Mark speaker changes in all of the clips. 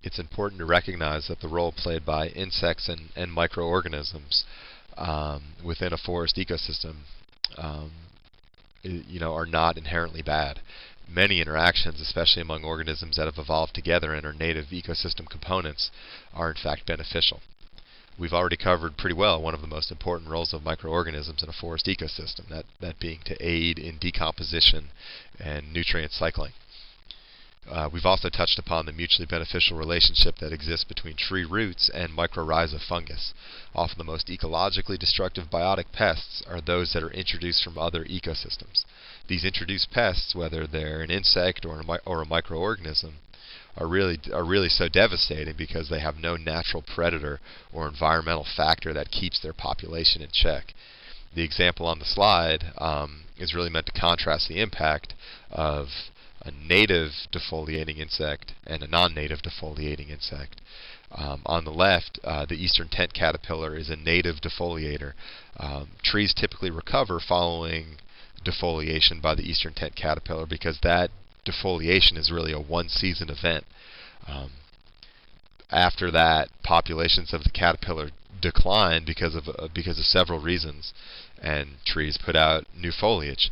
Speaker 1: it's important to recognize that the role played by insects and microorganisms within a forest ecosystem are not inherently bad. Many interactions, especially among organisms that have evolved together and are native ecosystem components, are in fact beneficial. We've already covered pretty well one of the most important roles of microorganisms in a forest ecosystem, that being to aid in decomposition and nutrient cycling. We've also touched upon the mutually beneficial relationship that exists between tree roots and mycorrhiza fungus. Often the most ecologically destructive biotic pests are those that are introduced from other ecosystems. These introduced pests, whether they're an insect or a microorganism, are really so devastating because they have no natural predator or environmental factor that keeps their population in check. The example on the slide is really meant to contrast the impact of a native defoliating insect and a non-native defoliating insect. On the left, the eastern tent caterpillar is a native defoliator. Trees typically recover following defoliation by the eastern tent caterpillar because that defoliation is really a one-season event. After that, populations of the caterpillar decline because of several reasons, and trees put out new foliage.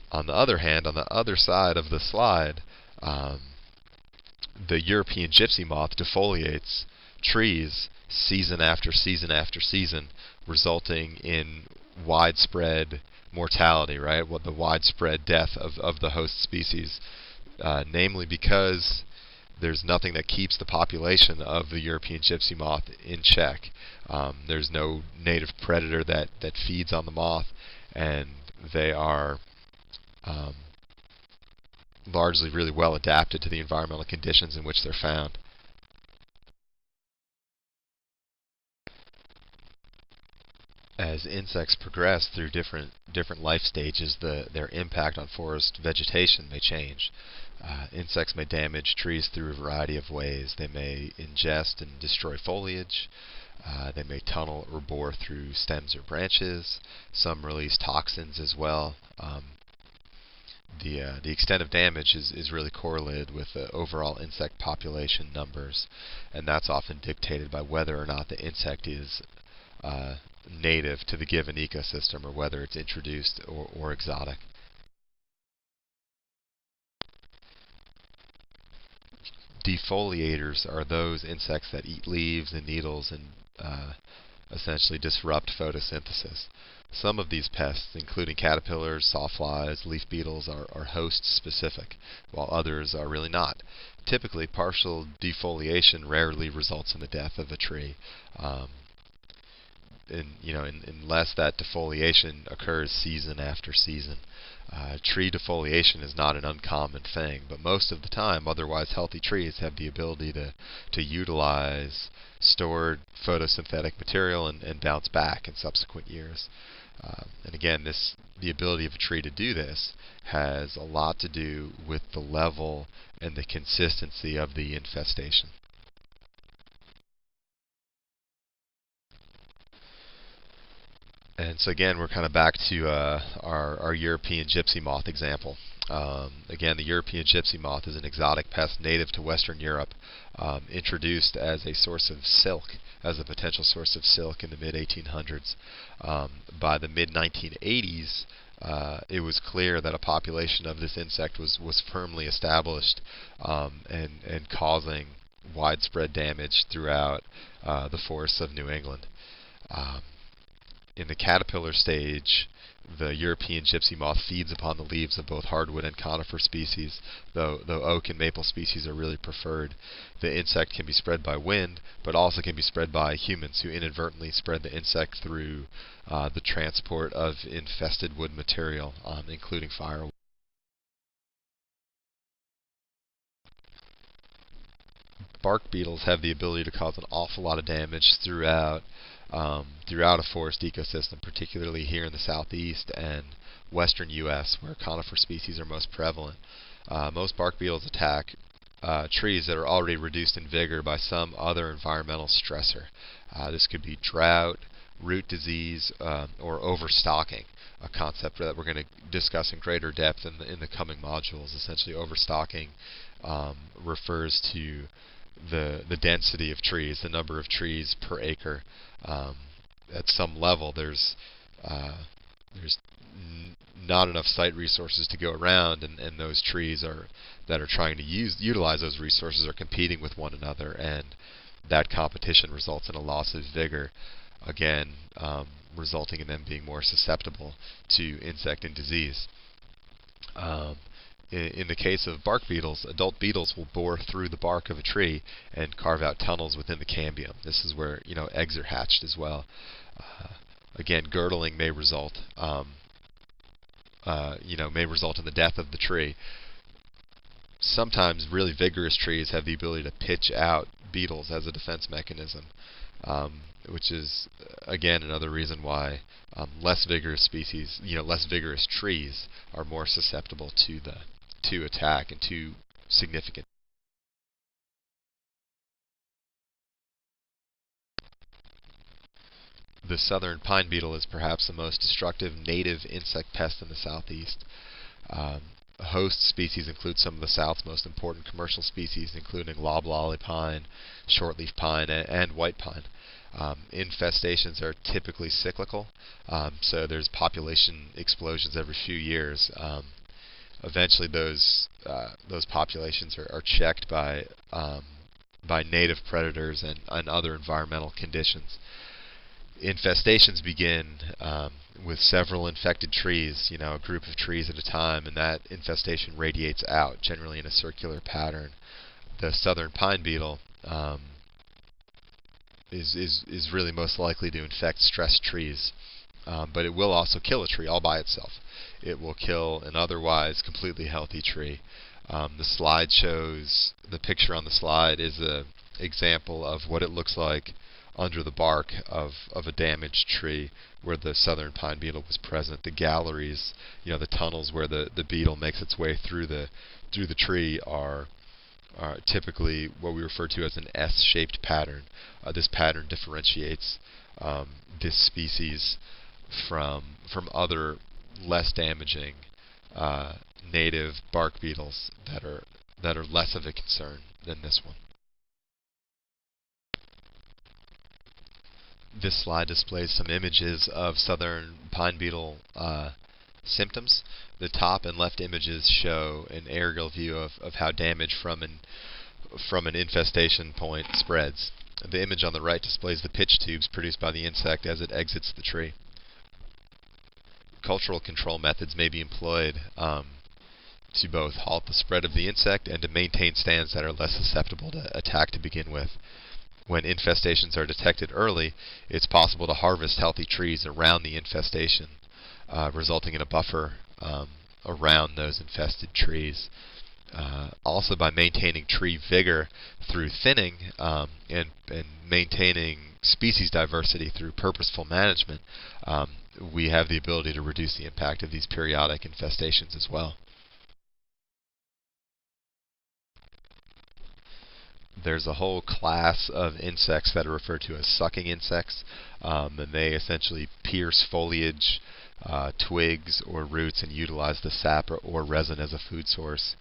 Speaker 1: On the other hand, on the other side of the slide, the European gypsy moth defoliates trees season after season after season, resulting in widespread mortality, right? The widespread death of the host species, namely because there's nothing that keeps the population of the European gypsy moth in check. There's no native predator that feeds on the moth, and they are largely really well adapted to the environmental conditions in which they're found. As insects progress through different life stages, their impact on forest vegetation may change. Insects may damage trees through a variety of ways. They may ingest and destroy foliage. They may tunnel or bore through stems or branches. Some release toxins as well. The extent of damage is really correlated with the overall insect population numbers, and that's often dictated by whether or not the insect is native to the given ecosystem or whether it's introduced or exotic. Defoliators are those insects that eat leaves and needles and essentially disrupt photosynthesis. Some of these pests, including caterpillars, sawflies, leaf beetles, are host-specific, while others are really not. Typically, partial defoliation rarely results in the death of a tree. Unless that defoliation occurs season after season. Tree defoliation is not an uncommon thing, but most of the time, otherwise healthy trees have the ability to utilize stored photosynthetic material and bounce back in subsequent years. And again, the ability of a tree to do this has a lot to do with the level and the consistency of the infestation. And so again, we're kind of back to our European gypsy moth example. Again, the European gypsy moth is an exotic pest native to Western Europe, introduced as a source of silk, as a potential source of silk in the mid-1800s. By the mid-1980s, it was clear that a population of this insect was firmly established and causing widespread damage throughout the forests of New England. In the caterpillar stage, the European gypsy moth feeds upon the leaves of both hardwood and conifer species, though oak and maple species are really preferred. The insect can be spread by wind, but also can be spread by humans who inadvertently spread the insect through the transport of infested wood material, including firewood. Bark beetles have the ability to cause an awful lot of damage throughout a forest ecosystem, particularly here in the southeast and western U.S., where conifer species are most prevalent. Most bark beetles attack trees that are already reduced in vigor by some other environmental stressor. This could be drought, root disease, or overstocking, a concept that we're going to discuss in greater depth in the coming modules. Essentially, overstocking refers to the density of trees, the number of trees per acre. At some level, there's not enough site resources to go around, and those trees that are trying to utilize those resources are competing with one another, and that competition results in a loss of vigor, again, resulting in them being more susceptible to insect and disease. In the case of bark beetles, adult beetles will bore through the bark of a tree and carve out tunnels within the cambium. This is where eggs are hatched as well. Again, girdling may result, may result in the death of the tree. Sometimes really vigorous trees have the ability to pitch out beetles as a defense mechanism, which is again another reason why less vigorous species, less vigorous trees, are more susceptible to attack and to significant. The southern pine beetle is perhaps the most destructive native insect pest in the southeast. Host species include some of the South's most important commercial species, including loblolly pine, shortleaf pine, and white pine. Infestations are typically cyclical, so there's population explosions every few years. Eventually, those populations are checked by native predators and other environmental conditions. Infestations begin with several infected trees, a group of trees at a time, and that infestation radiates out, generally in a circular pattern. The southern pine beetle is really most likely to infect stressed trees, but it will also kill a tree all by itself. It will kill an otherwise completely healthy tree. The picture on the slide is an example of what it looks like under the bark of a damaged tree where the southern pine beetle was present. The galleries, the tunnels where the beetle makes its way through the tree are typically what we refer to as an S-shaped pattern. This pattern differentiates this species from other less damaging native bark beetles that are less of a concern than this one. This slide displays some images of southern pine beetle symptoms. The top and left images show an aerial view of how damage from an infestation point spreads. The image on the right displays the pitch tubes produced by the insect as it exits the tree. Cultural control methods may be employed to both halt the spread of the insect and to maintain stands that are less susceptible to attack to begin with. When infestations are detected early, it's possible to harvest healthy trees around the infestation, resulting in a buffer around those infested trees. Also, by maintaining tree vigor through thinning and maintaining species diversity through purposeful management, we have the ability to reduce the impact of these periodic infestations as well. There's a whole class of insects that are referred to as sucking insects, and they essentially pierce foliage, twigs, or roots and utilize the sap or resin as a food source.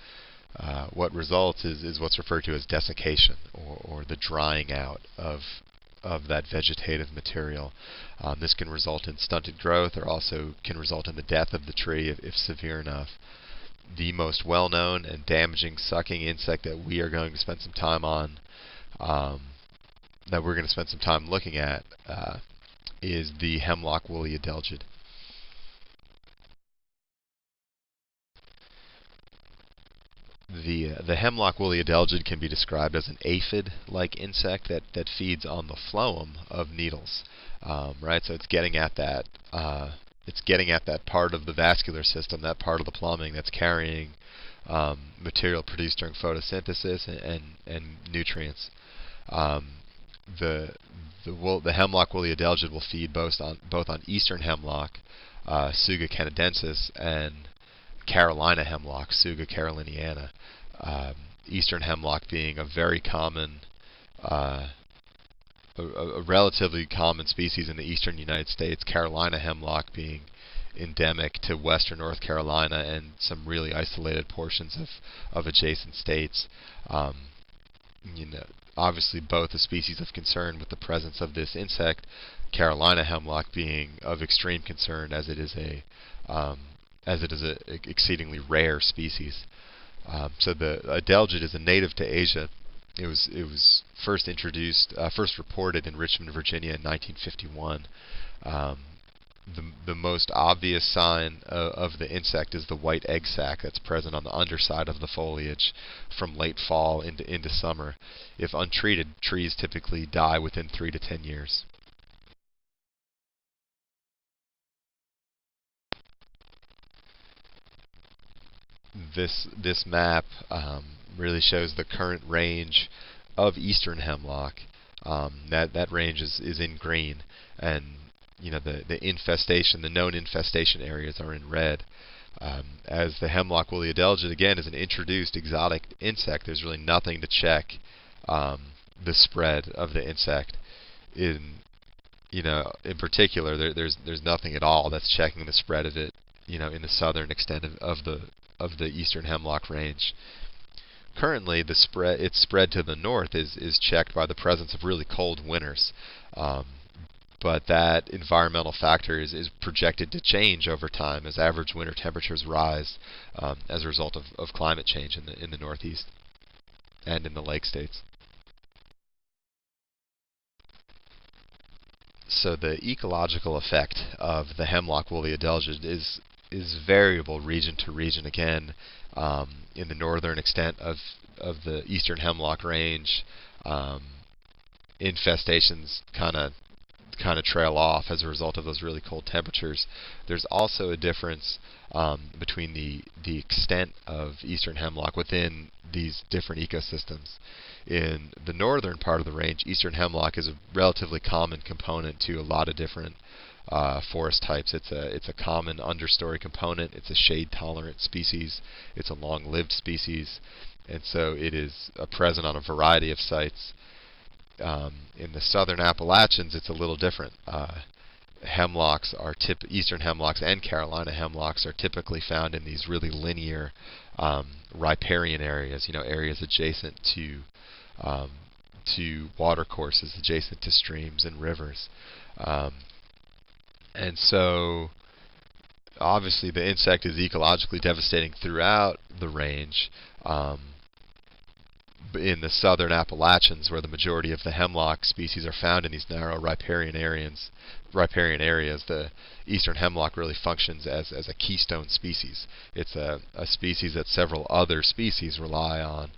Speaker 1: What results is what's referred to as desiccation, or the drying out of that vegetative material. This can result in stunted growth, or also can result in the death of the tree if severe enough. The most well-known and damaging sucking insect that we are going to spend some time on, that we're going to spend some time looking at, is the Hemlock woolly Adelgid. The Hemlock woolly Adelgid can be described as an aphid-like insect that feeds on the phloem of needles. Right, so it's getting at that. It's getting at that part of the vascular system, that part of the plumbing that's carrying material produced during photosynthesis and nutrients. The Hemlock woolly Adelgid will feed both on eastern hemlock, Tsuga canadensis, and Carolina hemlock, Tsuga caroliniana. Eastern hemlock being a very common, a relatively common species in the eastern United States, Carolina hemlock being endemic to western North Carolina and some really isolated portions of adjacent states. obviously both a species of concern with the presence of this insect, Carolina hemlock being of extreme concern as it is a exceedingly rare species. So the Adelgid is a native to Asia. It was first reported in Richmond, Virginia in 1951. The most obvious sign of the insect is the white egg sac that's present on the underside of the foliage from late fall into summer. If untreated, trees typically die within 3 to 10 years. This map really shows the current range of eastern hemlock. That range is in green, and the infestation, the known infestation areas are in red. As the hemlock woolly adelgid again is an introduced exotic insect, there's really nothing to check the spread of the insect. In particular, there's nothing at all that's checking the spread of it, in the southern extent of the eastern hemlock range. Currently, its spread to the north is checked by the presence of really cold winters. But that environmental factor is projected to change over time as average winter temperatures rise as a result of climate change in the Northeast and in the lake states. So the ecological effect of the hemlock woolly adelgid is variable region to region. Again, in the northern extent of the eastern hemlock range, infestations kind of trail off as a result of those really cold temperatures. There's also a difference between the extent of eastern hemlock within these different ecosystems. In the northern part of the range, eastern hemlock is a relatively common component to a lot of different forest types. It's a common understory component. It's a shade-tolerant species. It's a long-lived species, and so it is present on a variety of sites. In the southern Appalachians, it's a little different. Eastern hemlocks and Carolina hemlocks are typically found in these really linear riparian areas, areas adjacent to watercourses, adjacent to streams and rivers. And so, obviously, the insect is ecologically devastating throughout the range. In the southern Appalachians, where the majority of the hemlock species are found in these narrow riparian areas, the eastern hemlock really functions as a keystone species. It's a species that several other species rely on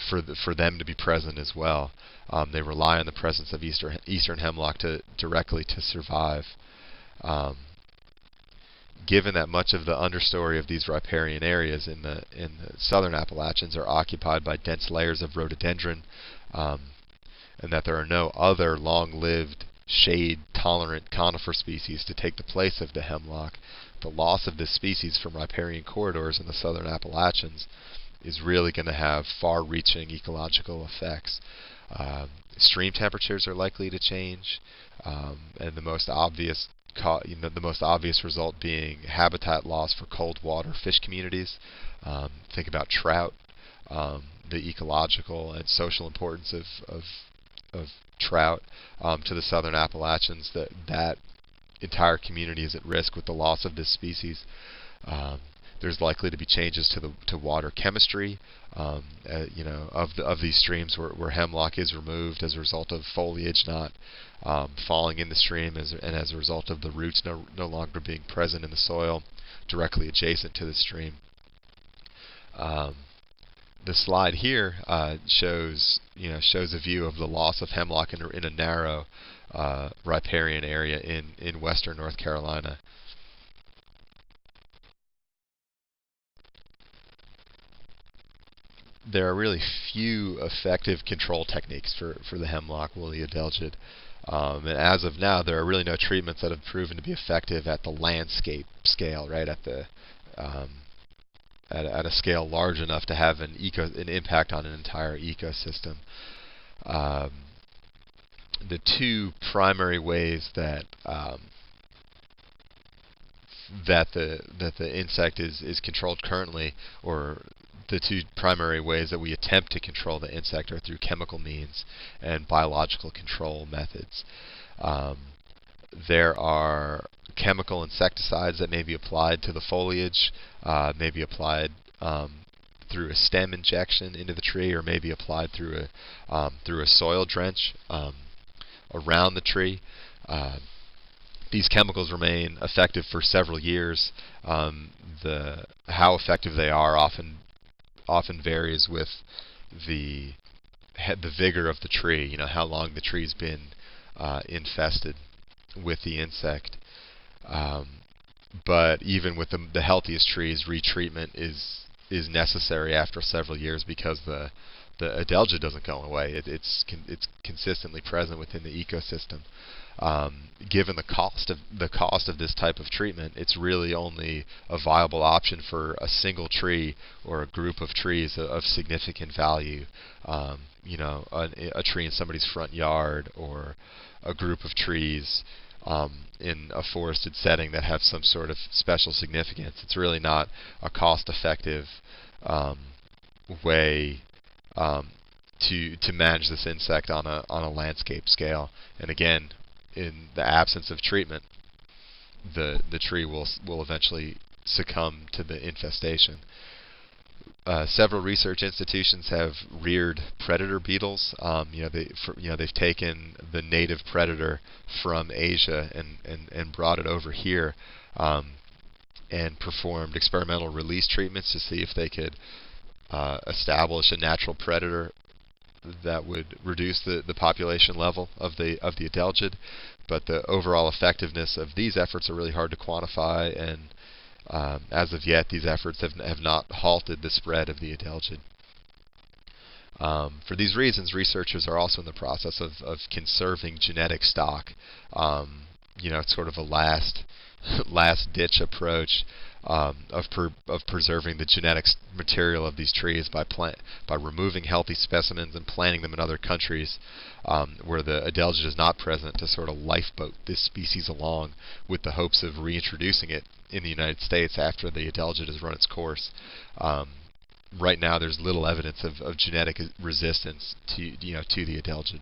Speaker 1: for them to be present as well. They rely on the presence of eastern hemlock directly to survive. Given that much of the understory of these riparian areas in the southern Appalachians are occupied by dense layers of rhododendron, and that there are no other long-lived shade-tolerant conifer species to take the place of the hemlock, the loss of this species from riparian corridors in the southern Appalachians is really going to have far-reaching ecological effects. Stream temperatures are likely to change, and the most obvious result being habitat loss for cold water fish communities. Think about trout, the ecological and social importance of trout to the southern Appalachians. That entire community is at risk with the loss of this species. There's likely to be changes to water chemistry, of these streams where hemlock is removed as a result of foliage not falling in the stream, and as a result of the roots no longer being present in the soil directly adjacent to the stream. The slide here shows a view of the loss of hemlock in a narrow riparian area in western North Carolina. There are really few effective control techniques for the hemlock woolly adelgid. And as of now, there are really no treatments that have proven to be effective at the landscape scale, right? At a scale large enough to have an impact on an entire ecosystem. The two primary ways that the insect is controlled currently, or the two primary ways that we attempt to control the insect are through chemical means and biological control methods. There are chemical insecticides that may be applied to the foliage, may be applied through a stem injection into the tree, or may be applied through a soil drench around the tree. These chemicals remain effective for several years. How effective they are often varies with the vigor of the tree. You know, how long the tree's been infested with the insect. But even with the healthiest trees, retreatment is necessary after several years, because the Adelgid doesn't go away. It's consistently present within the ecosystem. Given the cost of this type of treatment, it's really only a viable option for a single tree or a group of trees of significant value. You know, a tree in somebody's front yard, or a group of trees in a forested setting that have some sort of special significance. It's really not a cost-effective way to manage this insect on a landscape scale. And again, in the absence of treatment, the tree will eventually succumb to the infestation. Several research institutions have reared predator beetles. They've taken the native predator from Asia and brought it over here, and performed experimental release treatments to see if they could establish a natural predator that would reduce the population level of the Adelgid. But the overall effectiveness of these efforts are really hard to quantify, and as of yet, these efforts have not halted the spread of the Adelgid. For these reasons, researchers are also in the process of conserving genetic stock. It's sort of a last-ditch approach of preserving the genetic material of these trees by removing healthy specimens and planting them in other countries where the Adelgid is not present, to sort of lifeboat this species along with the hopes of reintroducing it in the United States after the Adelgid has run its course. Right now, there's little evidence of genetic resistance to the Adelgid.